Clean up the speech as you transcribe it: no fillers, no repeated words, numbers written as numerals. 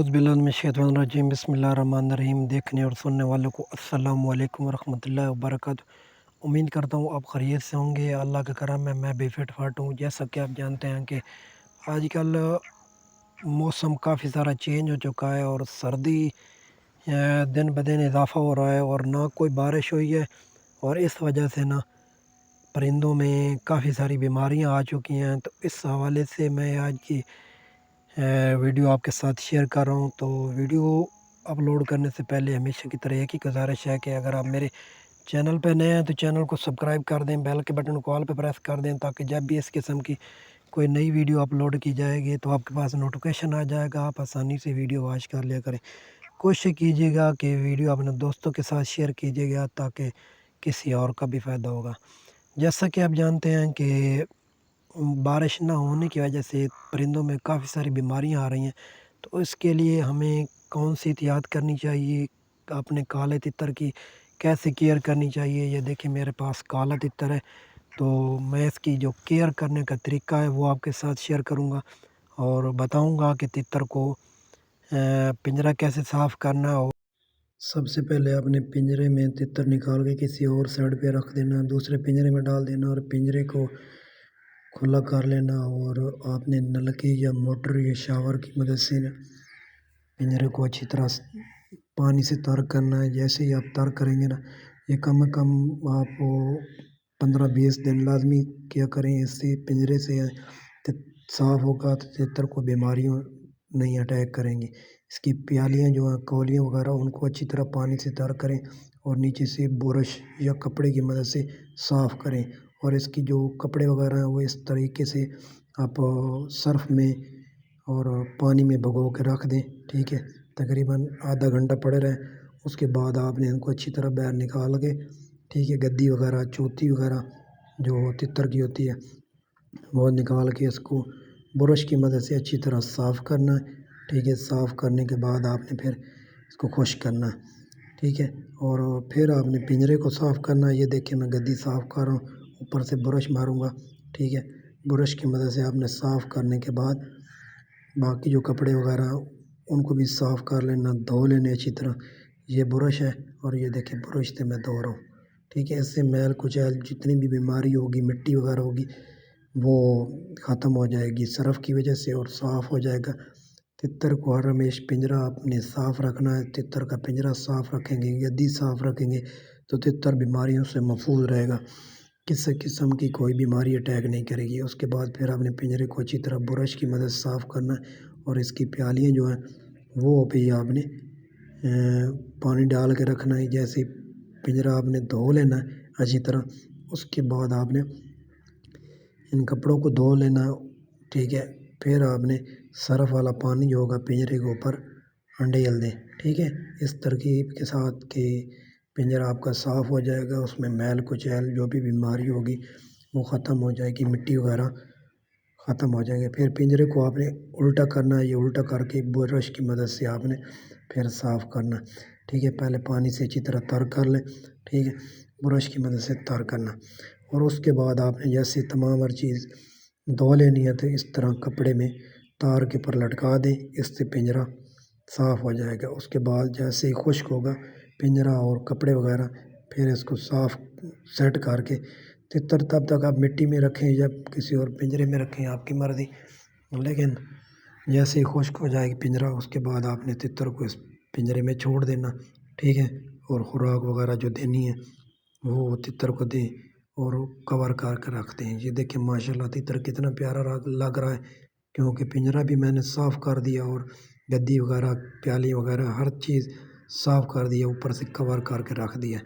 औज़ुबिल्लाहिमिनश्शैतानिर्रजीम बिस्मिल्लाहिर्रहमानिर्रहीम। देखने और सुनने वालों को अस्सलाम वालेकुम वरहमतुल्लाहि वबरकातुहू। उम्मीद करता हूँ आप खैरियत से होंगे। अल्लाह का करम है, मैं भी फिट फाट हूँ। जैसा कि आप जानते हैं कि आजकल मौसम काफ़ी सारा चेंज हो चुका है और सर्दी दिन ब दिन इजाफ़ा हो रहा है और ना कोई बारिश हुई है। और इस वजह से ना परिंदों में काफ़ी सारी बीमारियां आ चुकी हैं। तो इस हवाले से मैं आज की वीडियो आपके साथ शेयर कर रहा हूँ। तो वीडियो अपलोड करने से पहले हमेशा की तरह एक ही गुजारिश है कि अगर आप मेरे चैनल पर नए हैं तो चैनल को सब्सक्राइब कर दें, बेल के बटन को ऑल पे प्रेस कर दें, ताकि जब भी इस किस्म की कोई नई वीडियो अपलोड की जाएगी तो आपके पास नोटिफिकेशन आ जाएगा, आप आसानी से वीडियो वॉच कर लिया करें। कोशिश कीजिएगा कि वीडियो अपने दोस्तों के साथ शेयर कीजिएगा ताकि किसी और का भी फ़ायदा होगा। जैसा कि आप जानते हैं कि बारिश ना होने की वजह से परिंदों में काफ़ी सारी बीमारियां आ रही हैं। तो इसके लिए हमें कौन सी एहतियात करनी चाहिए, अपने काले तितर की कैसे केयर करनी चाहिए। ये देखिए मेरे पास काला तितर है, तो मैं इसकी जो केयर करने का तरीका है वो आपके साथ शेयर करूँगा और बताऊँगा कि तितर को पिंजरा कैसे साफ़ करना है। और सबसे पहले अपने पिंजरे में तितर निकाल के किसी और साइड पे रख देना, दूसरे पिंजरे में डाल देना और पिंजरे को खुला कर लेना। और आपने नलके या मोटर या शावर की मदद से पिंजरे को अच्छी तरह पानी से तर करना है। जैसे ही आप तर करेंगे ना, ये कम से कम आप 15-20 दिन लाजमी क्या करें, इससे पिंजरे से साफ़ होगा तो तितर को बीमारियों नहीं अटैक करेंगी। इसकी प्यालियाँ जो हैं, कौलियाँ वगैरह, उनको अच्छी तरह पानी से तर करें और नीचे से ब्रश या कपड़े की मदद से साफ़ करें। और इसकी जो कपड़े वगैरह हैं वो इस तरीके से आप सर्फ़ में और पानी में भिगो के रख दें, ठीक है। तकरीबन आधा घंटा पड़े रहें, उसके बाद आपने इनको अच्छी तरह बाहर निकाल के, ठीक है, गद्दी वगैरह, चोटी वगैरह जो तितर की होती है वो निकाल के इसको ब्रश की मदद से अच्छी तरह साफ़ करना है, ठीक है। साफ़ करने के बाद आपने फिर इसको खुश्क करना है, ठीक है। और फिर आपने पिंजरे को साफ़ करना है। ये देखिए मैं गद्दी साफ़ कर रहा हूँ, ऊपर से ब्रश मारूंगा, ठीक है। ब्रश की मदद से आपने साफ़ करने के बाद बाकी जो कपड़े वगैरह उनको भी साफ़ कर लेना, धो लेने अच्छी तरह। ये ब्रश है और ये देखिए ब्रश से मैं धो रहा हूँ, ठीक है। इससे मैल कुचैल जितनी भी बीमारी होगी, मिट्टी वगैरह होगी, वो ख़त्म हो जाएगी सर्फ़ की वजह से और साफ़ हो जाएगा। तितर को हर हमेशा पिंजरा अपने साफ़ रखना है। तितर का पिंजरा साफ़ रखेंगे, गद्दी साफ़ रखेंगे तो तितर बीमारियों से महफूज रहेगा, किसी किस्म की कोई बीमारी अटैक नहीं करेगी। उसके बाद फिर आपने पिंजरे को अच्छी तरह ब्रश की मदद से साफ़ करना है और इसकी प्यालियाँ जो हैं वो भी आपने पानी डाल के रखना है। जैसे पिंजरा आपने धो लेना है अच्छी तरह, उसके बाद आपने इन कपड़ों को धो लेना, ठीक है। फिर आपने सर्फ़ वाला पानी जो होगा पिंजरे के ऊपर अंडेल दें, ठीक है। इस तरकीब के साथ कि पिंजरा आपका साफ़ हो जाएगा, उसमें मैल कुचैल जो भी बीमारी होगी वो ख़त्म हो जाएगी, मिट्टी वगैरह ख़त्म हो जाएगी। फिर पिंजरे को आपने उल्टा करना है, ये उल्टा करके ब्रश की मदद से आपने फिर साफ़ करना, ठीक है। पहले पानी से अच्छी तरह तर कर लें, ठीक है, ब्रश की मदद से तर करना। और उसके बाद आपने जैसे तमाम हर चीज़ धो लेनी है तो इस तरह कपड़े में तार के ऊपर लटका दें, इससे पिंजरा साफ़ हो जाएगा। उसके बाद जैसे ही खुश्क होगा पिंजरा और कपड़े वगैरह, फिर इसको साफ़ सेट करके तितर तब तक आप मिट्टी में रखें या किसी और पिंजरे में रखें, आपकी मर्ज़ी। लेकिन जैसे ही खुश्क हो जाएगी पिंजरा, उसके बाद आपने तितर को इस पिंजरे में छोड़ देना, ठीक है। और खुराक वगैरह जो देनी है वो तितर को दें और कवर करके रखते हैं। ये देखिए माशाल्लाह तितर कितना प्यारा लग रहा है, क्योंकि पिंजरा भी मैंने साफ़ कर दिया और गद्दी वगैरह, प्याली वगैरह हर चीज़ साफ़ कर दिया, ऊपर से कवर करके रख दिया।